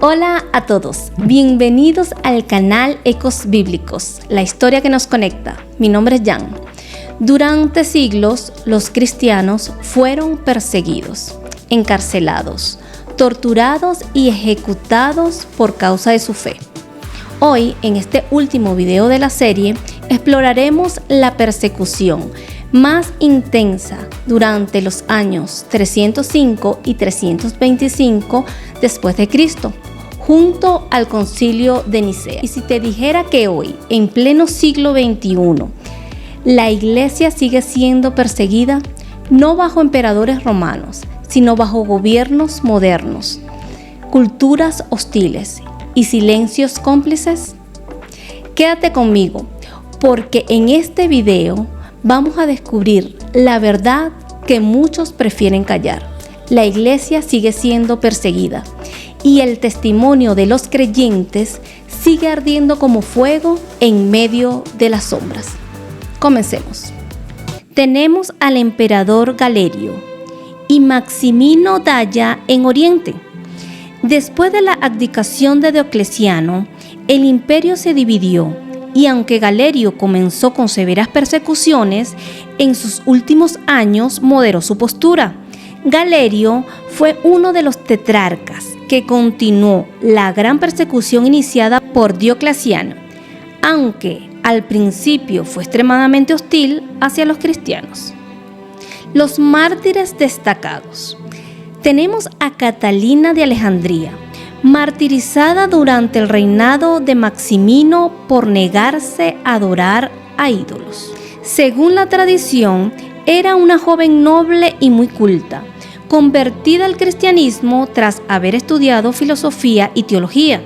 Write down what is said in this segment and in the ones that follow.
Hola a todos, bienvenidos al canal Ecos Bíblicos, la historia que nos conecta. Mi nombre es Jan. Durante siglos, los cristianos fueron perseguidos, encarcelados, torturados y ejecutados por causa de su fe. Hoy, en este último video de la serie, exploraremos la persecución más intensa durante los años 305 y 325 después de Cristo, junto al Concilio de Nicea. Y si te dijera que hoy, en pleno siglo XXI, la iglesia sigue siendo perseguida, no bajo emperadores romanos, sino bajo gobiernos modernos, culturas hostiles y silencios cómplices, quédate conmigo, porque en este video vamos a descubrir la verdad que muchos prefieren callar. La iglesia sigue siendo perseguida y el testimonio de los creyentes sigue ardiendo como fuego en medio de las sombras. Comencemos. Tenemos al emperador Galerio y Maximino Dacia en Oriente. Después de la abdicación de Diocleciano, el imperio se dividió. Y aunque Galerio comenzó con severas persecuciones, en sus últimos años moderó su postura. Galerio fue uno de los tetrarcas que continuó la gran persecución iniciada por Diocleciano, aunque al principio fue extremadamente hostil hacia los cristianos. Los mártires destacados. Tenemos a Catalina de Alejandría, martirizada durante el reinado de Maximino por negarse a adorar a ídolos. Según la tradición, era una joven noble y muy culta, convertida al cristianismo tras haber estudiado filosofía y teología.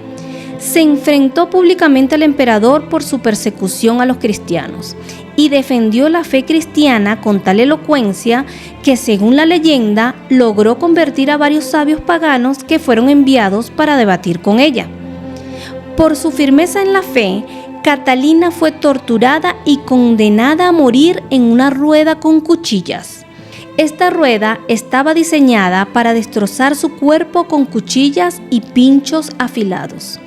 Se enfrentó públicamente al emperador por su persecución a los cristianos y defendió la fe cristiana con tal elocuencia que, según la leyenda, logró convertir a varios sabios paganos que fueron enviados para debatir con ella. Por su firmeza en la fe, Catalina fue torturada y condenada a morir en una rueda con cuchillas. Esta rueda estaba diseñada para destrozar su cuerpo con cuchillas y pinchos afilados.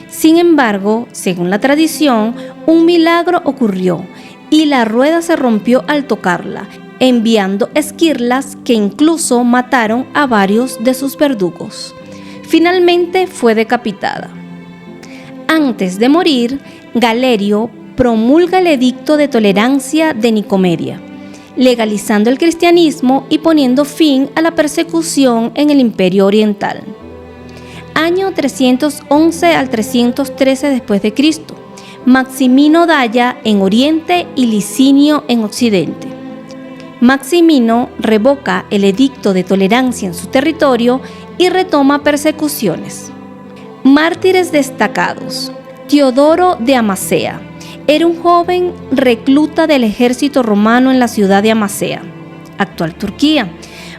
Sin embargo, según la tradición, un milagro ocurrió y la rueda se rompió al tocarla, enviando esquirlas que incluso mataron a varios de sus verdugos. Finalmente fue decapitada. Antes de morir, Galerio promulga el edicto de tolerancia de Nicomedia, legalizando el cristianismo y poniendo fin a la persecución en el Imperio Oriental. Año 311 al 313 después de Cristo. Maximino Dacia en Oriente y Licinio en Occidente. Maximino revoca el edicto de tolerancia en su territorio y retoma persecuciones. Mártires destacados. Teodoro de Amasea era un joven recluta del ejército romano en la ciudad de Amasea, actual Turquía,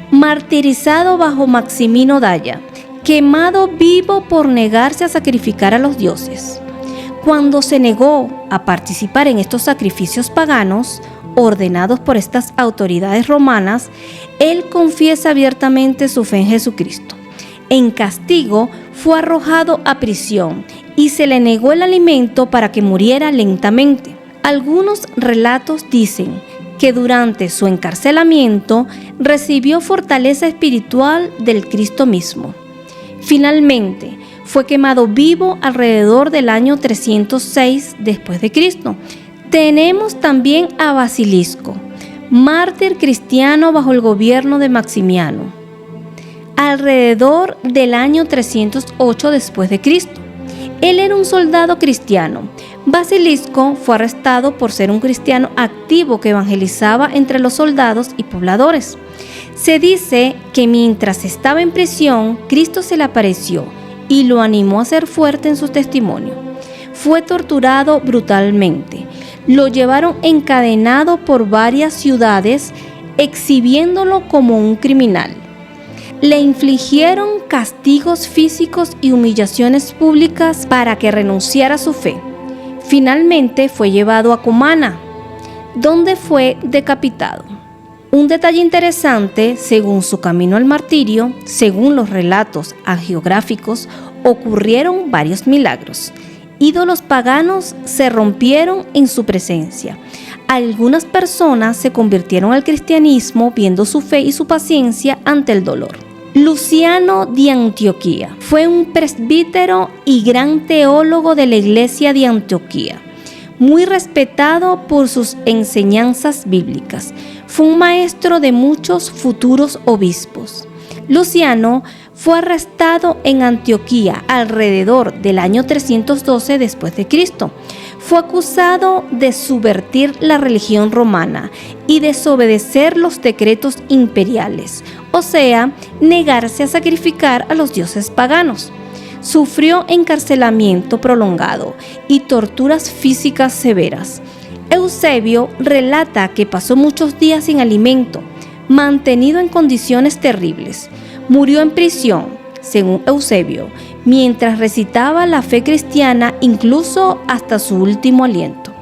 martirizado bajo Maximino Dacia, quemado vivo por negarse a sacrificar a los dioses. Cuando se negó a participar en estos sacrificios paganos, ordenados por estas autoridades romanas, él confiesa abiertamente su fe en Jesucristo. En castigo, fue arrojado a prisión y se le negó el alimento para que muriera lentamente. Algunos relatos dicen que durante su encarcelamiento recibió fortaleza espiritual del Cristo mismo. Finalmente, fue quemado vivo alrededor del año 306 después de Cristo. Tenemos también a Basilisco, mártir cristiano bajo el gobierno de Maximiano, alrededor del año 308 después de Cristo. Él era un soldado cristiano. Basilisco fue arrestado por ser un cristiano activo que evangelizaba entre los soldados y pobladores. Se dice que mientras estaba en prisión, Cristo se le apareció y lo animó a ser fuerte en su testimonio. Fue torturado brutalmente. Lo llevaron encadenado por varias ciudades, exhibiéndolo como un criminal. Le infligieron castigos físicos y humillaciones públicas para que renunciara a su fe. Finalmente fue llevado a Cumana, donde fue decapitado. Un detalle interesante, según su camino al martirio, según los relatos hagiográficos, ocurrieron varios milagros. Ídolos paganos se rompieron en su presencia. Algunas personas se convirtieron al cristianismo viendo su fe y su paciencia ante el dolor. Luciano de Antioquía fue un presbítero y gran teólogo de la iglesia de Antioquía, muy respetado por sus enseñanzas bíblicas. Fue un maestro de muchos futuros obispos. Luciano fue arrestado en Antioquía alrededor del año 312 después de Cristo. Fue acusado de subvertir la religión romana y desobedecer los decretos imperiales, o sea, negarse a sacrificar a los dioses paganos. Sufrió encarcelamiento prolongado y torturas físicas severas. Eusebio relata que pasó muchos días sin alimento, mantenido en condiciones terribles. Murió en prisión, según Eusebio, mientras recitaba la fe cristiana, incluso hasta su último aliento.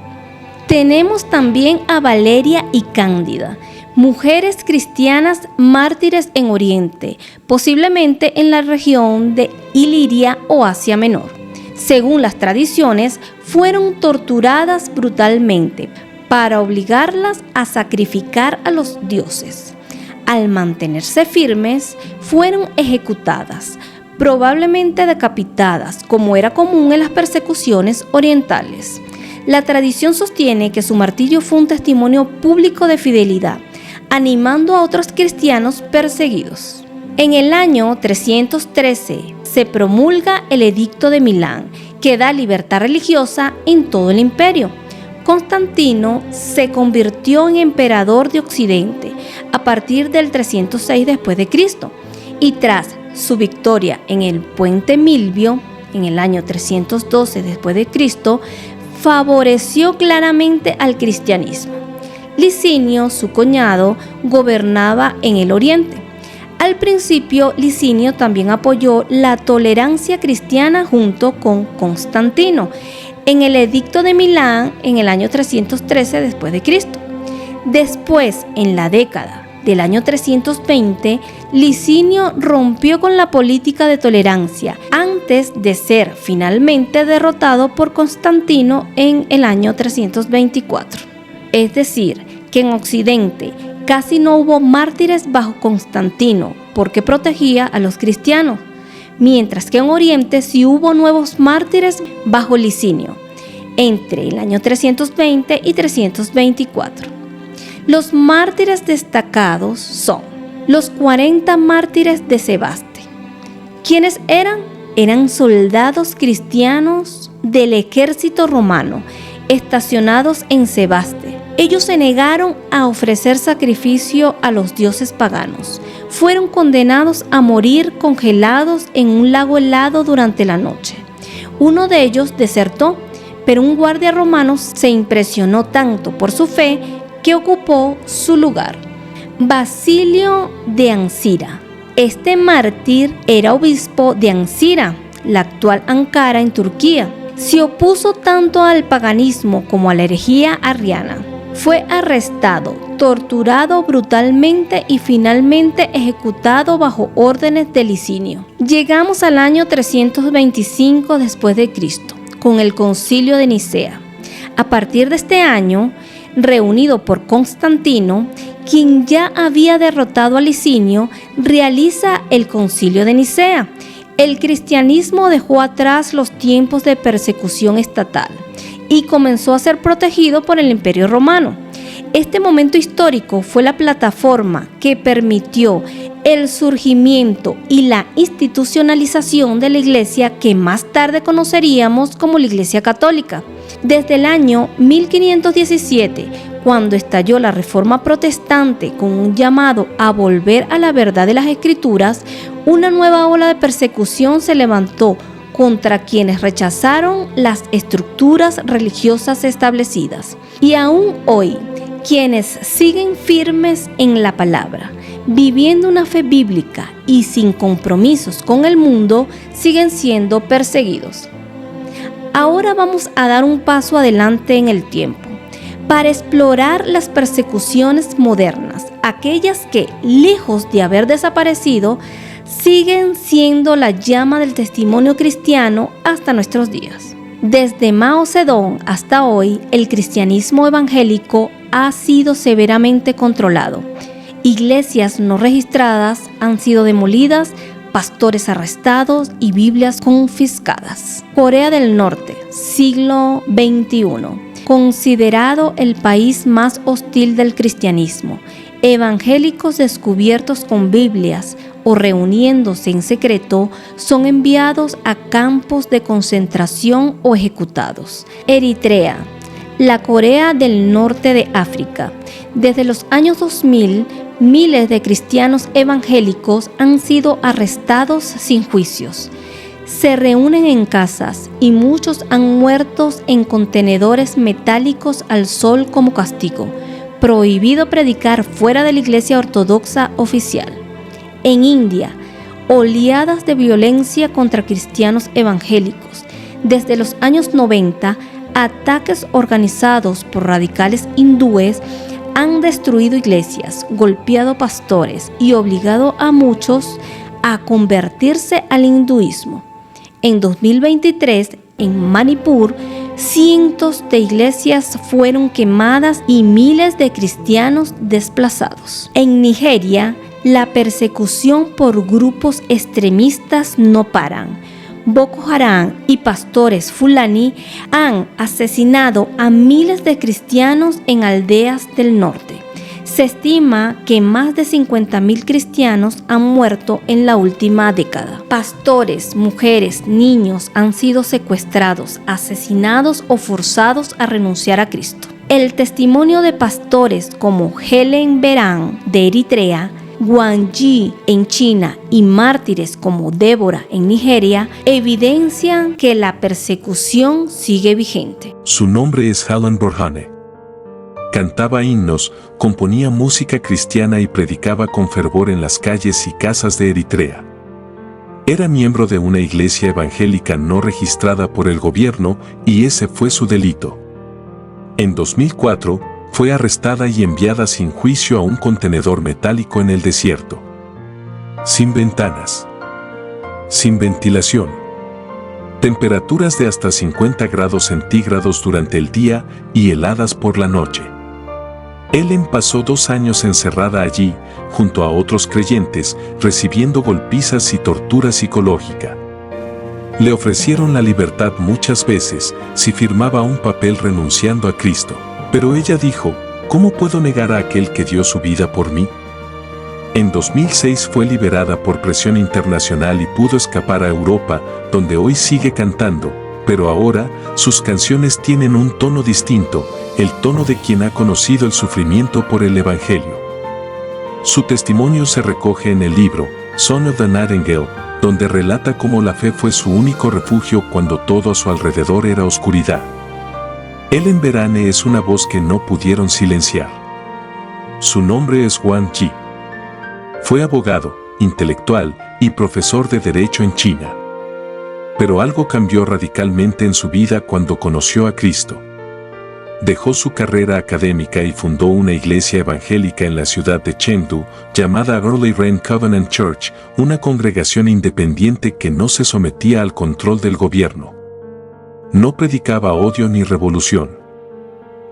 Tenemos también a Valeria y Cándida, mujeres cristianas mártires en Oriente, posiblemente en la región de Iliria o Asia Menor. Según las tradiciones, fueron torturadas brutalmente para obligarlas a sacrificar a los dioses. Al mantenerse firmes, fueron ejecutadas, probablemente decapitadas, como era común en las persecuciones orientales. La tradición sostiene que su martirio fue un testimonio público de fidelidad, animando a otros cristianos perseguidos. En el año 313 se promulga el Edicto de Milán, que da libertad religiosa en todo el imperio. Constantino se convirtió en emperador de Occidente a partir del 306 después de Cristo, y tras su victoria en el Puente Milvio en el año 312 después de Cristo, favoreció claramente al cristianismo. Licinio, su cuñado, gobernaba en el oriente. Al principio, Licinio también apoyó la tolerancia cristiana junto con Constantino en el Edicto de Milán en el año 313 después de Cristo. Después, en la década del año 320, Licinio rompió con la política de tolerancia antes de ser finalmente derrotado por Constantino en el año 324. Es decir, que en Occidente casi no hubo mártires bajo Constantino porque protegía a los cristianos, mientras que en Oriente sí hubo nuevos mártires bajo Licinio, entre el año 320 y 324. Los mártires destacados son los 40 mártires de Sebaste. ¿Quiénes eran? Eran soldados cristianos del ejército romano, estacionados en Sebaste. Ellos se negaron a ofrecer sacrificio a los dioses paganos. Fueron condenados a morir congelados en un lago helado durante la noche. Uno de ellos desertó, pero un guardia romano se impresionó tanto por su fe que ocupó su lugar. Basilio de Ancira. Este mártir era obispo de Ancira, la actual Ankara en Turquía. Se opuso tanto al paganismo como a la herejía arriana. Fue arrestado, torturado brutalmente y finalmente ejecutado bajo órdenes de Licinio. Llegamos al año 325 después de Cristo, con el Concilio de Nicea. A partir de este año, reunido por Constantino, quien ya había derrotado a Licinio, realiza el Concilio de Nicea. El cristianismo dejó atrás los tiempos de persecución estatal y comenzó a ser protegido por el Imperio Romano. Este momento histórico fue la plataforma que permitió el surgimiento y la institucionalización de la Iglesia que más tarde conoceríamos como la Iglesia Católica. Desde el año 1517, cuando estalló la Reforma Protestante con un llamado a volver a la verdad de las Escrituras, una nueva ola de persecución se levantó contra quienes rechazaron las estructuras religiosas establecidas. Y aún hoy, quienes siguen firmes en la palabra, viviendo una fe bíblica y sin compromisos con el mundo, siguen siendo perseguidos. Ahora vamos a dar un paso adelante en el tiempo para explorar las persecuciones modernas aquellas que, lejos de haber desaparecido, siguen siendo la llama del testimonio cristiano hasta nuestros días. Desde Mao Zedong hasta hoy, el cristianismo evangélico ha sido severamente controlado. Iglesias no registradas han sido demolidas, pastores arrestados y Biblias confiscadas. Corea del Norte, siglo XXI. Considerado el país más hostil del cristianismo, evangélicos descubiertos con Biblias o reuniéndose en secreto son enviados a campos de concentración o ejecutados. Eritrea, la Corea del Norte de África. Desde los años 2000, miles de cristianos evangélicos han sido arrestados sin juicios. Se reúnen en casas y muchos han muerto en contenedores metálicos al sol como castigo. Prohibido predicar fuera de la iglesia ortodoxa oficial. En India, oleadas de violencia contra cristianos evangélicos. Desde los años 90, ataques organizados por radicales hindúes han destruido iglesias, golpeado pastores y obligado a muchos a convertirse al hinduismo. En 2023, en Manipur, cientos de iglesias fueron quemadas y miles de cristianos desplazados. En Nigeria, la persecución por grupos extremistas no paran. Boko Haram y pastores fulani han asesinado a miles de cristianos en aldeas del norte. Se estima que más de 50.000 cristianos han muerto en la última década. Pastores, mujeres, niños han sido secuestrados, asesinados o forzados a renunciar a Cristo. El testimonio de pastores como Helen Beran de Eritrea, Wang Yi en China y mártires como Débora en Nigeria evidencian que la persecución sigue vigente. Su nombre es Helen Borhane. Cantaba himnos, componía música cristiana y predicaba con fervor en las calles y casas de Eritrea. Era miembro de una iglesia evangélica no registrada por el gobierno y ese fue su delito. En 2004, fue arrestada y enviada sin juicio a un contenedor metálico en el desierto. Sin ventanas. Sin ventilación. Temperaturas de hasta 50 grados centígrados durante el día y heladas por la noche. Helen pasó 2 años encerrada allí, junto a otros creyentes, recibiendo golpizas y tortura psicológica. Le ofrecieron la libertad muchas veces si firmaba un papel renunciando a Cristo. Pero ella dijo, ¿cómo puedo negar a aquel que dio su vida por mí? En 2006 fue liberada por presión internacional y pudo escapar a Europa, donde hoy sigue cantando, pero ahora sus canciones tienen un tono distinto, el tono de quien ha conocido el sufrimiento por el Evangelio. Su testimonio se recoge en el libro Son of the Nightingale, donde relata cómo la fe fue su único refugio cuando todo a su alrededor era oscuridad. Helen Berane es una voz que no pudieron silenciar. Su nombre es Wang Yi. Fue abogado, intelectual y profesor de Derecho en China. Pero algo cambió radicalmente en su vida cuando conoció a Cristo. Dejó su carrera académica y fundó una iglesia evangélica en la ciudad de Chengdu, llamada Early Rain Covenant Church, una congregación independiente que no se sometía al control del gobierno. No predicaba odio ni revolución.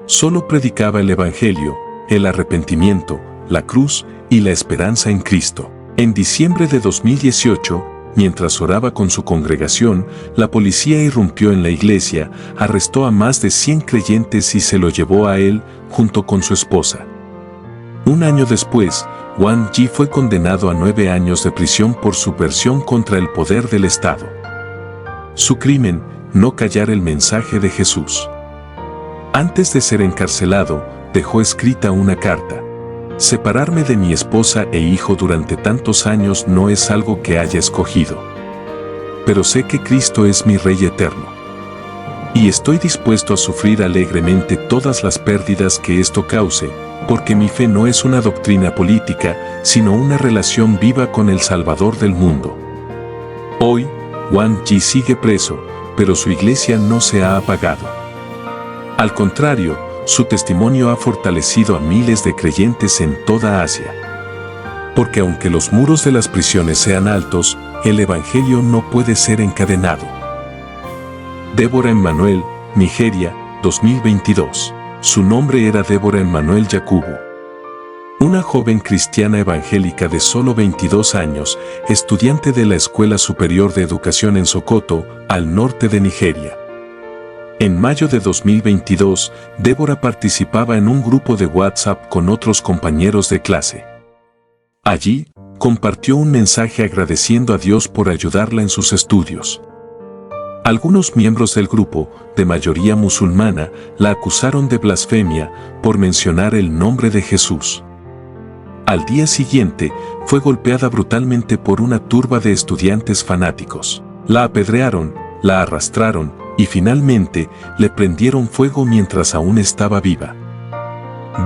Solo predicaba el Evangelio, el arrepentimiento, la cruz y la esperanza en Cristo. En diciembre de 2018, mientras oraba con su congregación, la policía irrumpió en la iglesia, arrestó a más de 100 creyentes y se lo llevó a él, junto con su esposa. 1 año después, Wang Yi fue condenado a 9 años de prisión por subversión contra el poder del Estado. Su crimen, no callar el mensaje de Jesús. Antes de ser encarcelado, dejó escrita una carta. Separarme de mi esposa e hijo durante tantos años no es algo que haya escogido. Pero sé que Cristo es mi Rey eterno. Y estoy dispuesto a sufrir alegremente todas las pérdidas que esto cause, porque mi fe no es una doctrina política, sino una relación viva con el Salvador del mundo. Hoy, Wang Yi sigue preso, pero su iglesia no se ha apagado. Al contrario, su testimonio ha fortalecido a miles de creyentes en toda Asia. Porque aunque los muros de las prisiones sean altos, el Evangelio no puede ser encadenado. Débora Emmanuel, Nigeria, 2022. Su nombre era Débora Emmanuel Yakubu. Una joven cristiana evangélica de solo 22 años, estudiante de la Escuela Superior de Educación en Sokoto, al norte de Nigeria. En mayo de 2022, Débora participaba en un grupo de WhatsApp con otros compañeros de clase. Allí, compartió un mensaje agradeciendo a Dios por ayudarla en sus estudios. Algunos miembros del grupo, de mayoría musulmana, la acusaron de blasfemia por mencionar el nombre de Jesús. Al día siguiente, fue golpeada brutalmente por una turba de estudiantes fanáticos. La apedrearon, la arrastraron y finalmente le prendieron fuego mientras aún estaba viva.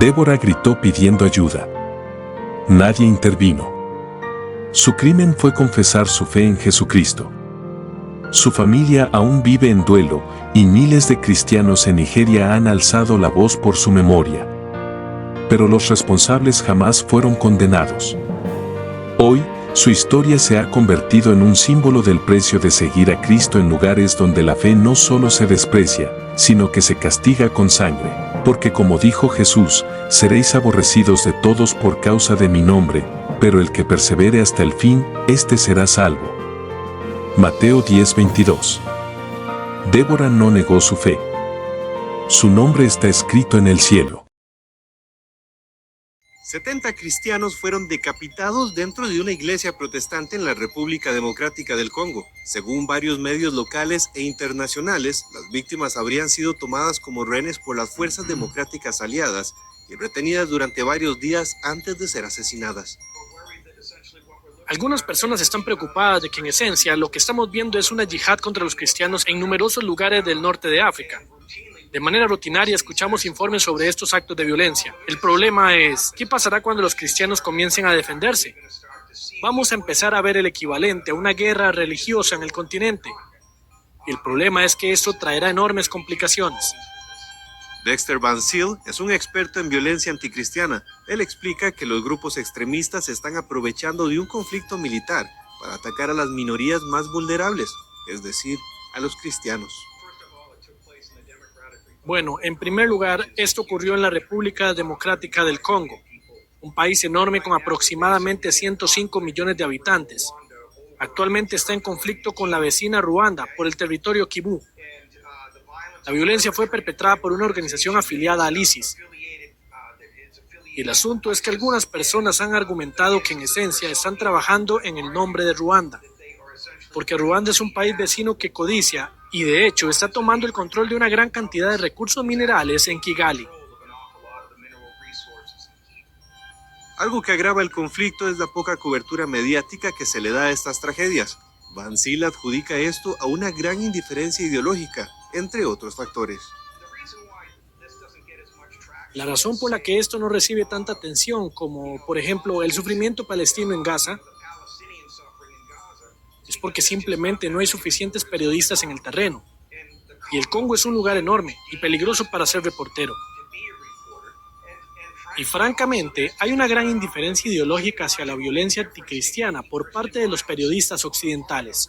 Débora gritó pidiendo ayuda. Nadie intervino. Su crimen fue confesar su fe en Jesucristo. Su familia aún vive en duelo y miles de cristianos en Nigeria han alzado la voz por su memoria. Pero los responsables jamás fueron condenados. Hoy, su historia se ha convertido en un símbolo del precio de seguir a Cristo en lugares donde la fe no solo se desprecia, sino que se castiga con sangre. Porque como dijo Jesús, seréis aborrecidos de todos por causa de mi nombre, pero el que persevere hasta el fin, éste será salvo. Mateo 10:22. Débora no negó su fe. Su nombre está escrito en el cielo. 70 cristianos fueron decapitados dentro de una iglesia protestante en la República Democrática del Congo. Según varios medios locales e internacionales, las víctimas habrían sido tomadas como rehenes por las fuerzas democráticas aliadas y retenidas durante varios días antes de ser asesinadas. Algunas personas están preocupadas de que en esencia lo que estamos viendo es una yihad contra los cristianos en numerosos lugares del norte de África. De manera rutinaria escuchamos informes sobre estos actos de violencia. El problema es, ¿qué pasará cuando los cristianos comiencen a defenderse? Vamos a empezar a ver el equivalente a una guerra religiosa en el continente. Y el problema es que esto traerá enormes complicaciones. Dexter Van Zyl es un experto en violencia anticristiana. Él explica que los grupos extremistas se están aprovechando de un conflicto militar para atacar a las minorías más vulnerables, es decir, a los cristianos. Bueno, en primer lugar, esto ocurrió en la República Democrática del Congo, un país enorme con aproximadamente 105 millones de habitantes. Actualmente está en conflicto con la vecina Ruanda por el territorio Kivu. La violencia fue perpetrada por una organización afiliada al ISIS. Y el asunto es que algunas personas han argumentado que en esencia están trabajando en el nombre de Ruanda, porque Ruanda es un país vecino que codicia y de hecho está tomando el control de una gran cantidad de recursos minerales en Kigali. Algo que agrava el conflicto es la poca cobertura mediática que se le da a estas tragedias. Van Zyl adjudica esto a una gran indiferencia ideológica, entre otros factores. La razón por la que esto no recibe tanta atención como, por ejemplo, el sufrimiento palestino en Gaza, es porque simplemente no hay suficientes periodistas en el terreno. Y el Congo es un lugar enorme y peligroso para ser reportero. Y francamente, hay una gran indiferencia ideológica hacia la violencia anticristiana por parte de los periodistas occidentales.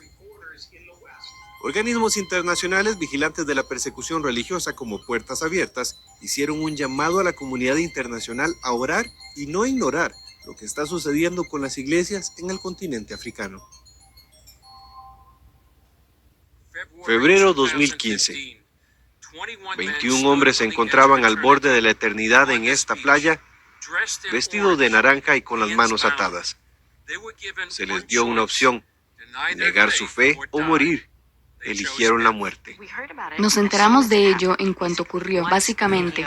Organismos internacionales vigilantes de la persecución religiosa como Puertas Abiertas hicieron un llamado a la comunidad internacional a orar y no ignorar lo que está sucediendo con las iglesias en el continente africano. Febrero 2015. 21 hombres se encontraban al borde de la eternidad en esta playa, vestidos de naranja y con las manos atadas. Se les dio una opción: negar su fe o morir. Eligieron la muerte. Nos enteramos de ello en cuanto ocurrió. Básicamente,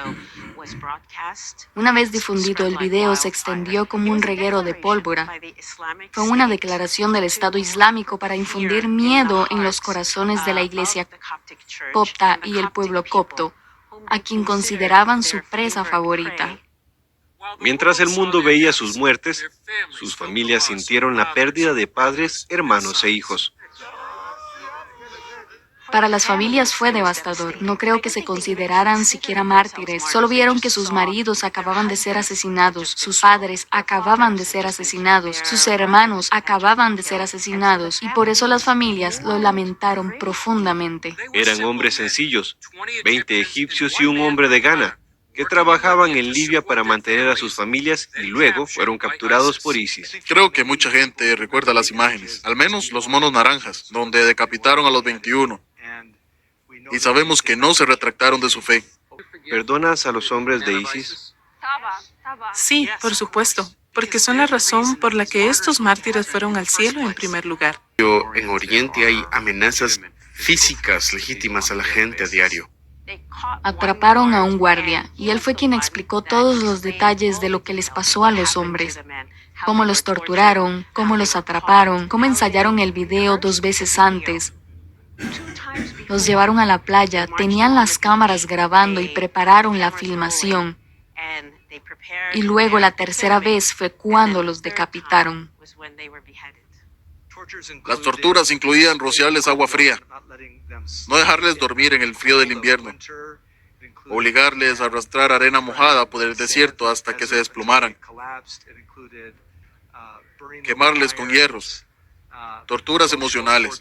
una vez difundido, el video se extendió como un reguero de pólvora. Fue una declaración del Estado Islámico para infundir miedo en los corazones de la iglesia copta y el pueblo copto, a quien consideraban su presa favorita. Mientras el mundo veía sus muertes, sus familias sintieron la pérdida de padres, hermanos e hijos. Para las familias fue devastador. No creo que se consideraran siquiera mártires. Solo vieron que sus maridos acababan de ser asesinados, sus padres acababan de ser asesinados, sus hermanos acababan de ser asesinados, y por eso las familias lo lamentaron profundamente. Eran hombres sencillos, 20 egipcios y un hombre de Ghana, que trabajaban en Libia para mantener a sus familias y luego fueron capturados por ISIS. Creo que mucha gente recuerda las imágenes, al menos los monos naranjas, donde decapitaron a los 21. Y sabemos que no se retractaron de su fe. ¿Perdonas a los hombres de ISIS? Sí, por supuesto, porque son la razón por la que estos mártires fueron al cielo en primer lugar. En Oriente hay amenazas físicas legítimas a la gente a diario. Atraparon a un guardia y él fue quien explicó todos los detalles de lo que les pasó a los hombres. Cómo los torturaron, cómo los atraparon, cómo ensayaron el video 2 veces antes. Los llevaron a la playa, tenían las cámaras grabando y prepararon la filmación. Y luego la tercera vez fue cuando los decapitaron. Las torturas incluían rociarles agua fría, no dejarles dormir en el frío del invierno, obligarles a arrastrar arena mojada por el desierto hasta que se desplomaran, quemarles con hierros, torturas emocionales,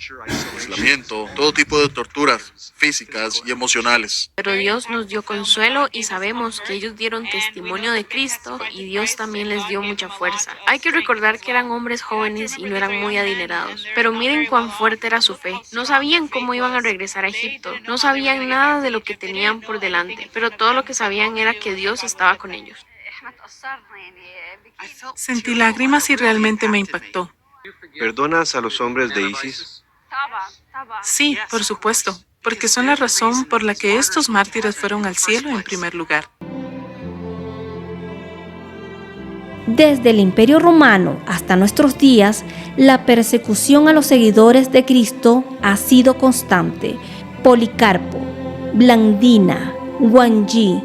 aislamiento, todo tipo de torturas físicas y emocionales. Pero Dios nos dio consuelo y sabemos que ellos dieron testimonio de Cristo y Dios también les dio mucha fuerza. Hay que recordar que eran hombres jóvenes y no eran muy adinerados, pero miren cuán fuerte era su fe. No sabían cómo iban a regresar a Egipto, no sabían nada de lo que tenían por delante, pero todo lo que sabían era que Dios estaba con ellos. Sentí lágrimas y realmente me impactó. ¿Perdonas a los hombres de ISIS? Sí, por supuesto, porque son la razón por la que estos mártires fueron al cielo en primer lugar. Desde el Imperio Romano hasta nuestros días, la persecución a los seguidores de Cristo ha sido constante. Policarpo, Blandina, Guanyi,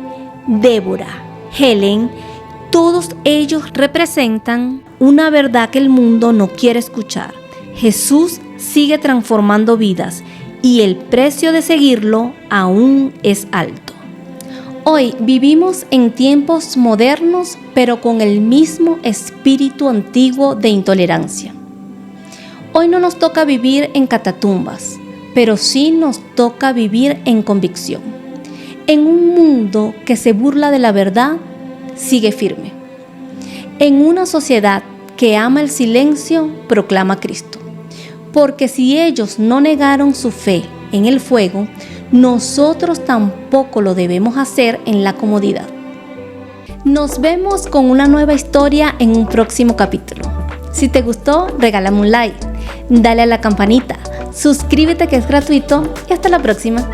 Débora, Helen, todos ellos representan una verdad que el mundo no quiere escuchar. Jesús sigue transformando vidas y el precio de seguirlo aún es alto. Hoy vivimos en tiempos modernos, pero con el mismo espíritu antiguo de intolerancia. Hoy no nos toca vivir en catatumbas, pero sí nos toca vivir en convicción. En un mundo que se burla de la verdad, sigue firme. En una sociedad que ama el silencio, proclama Cristo. Porque si ellos no negaron su fe en el fuego, nosotros tampoco lo debemos hacer en la comodidad. Nos vemos con una nueva historia en un próximo capítulo. Si te gustó, regálame un like, dale a la campanita, suscríbete que es gratuito y hasta la próxima.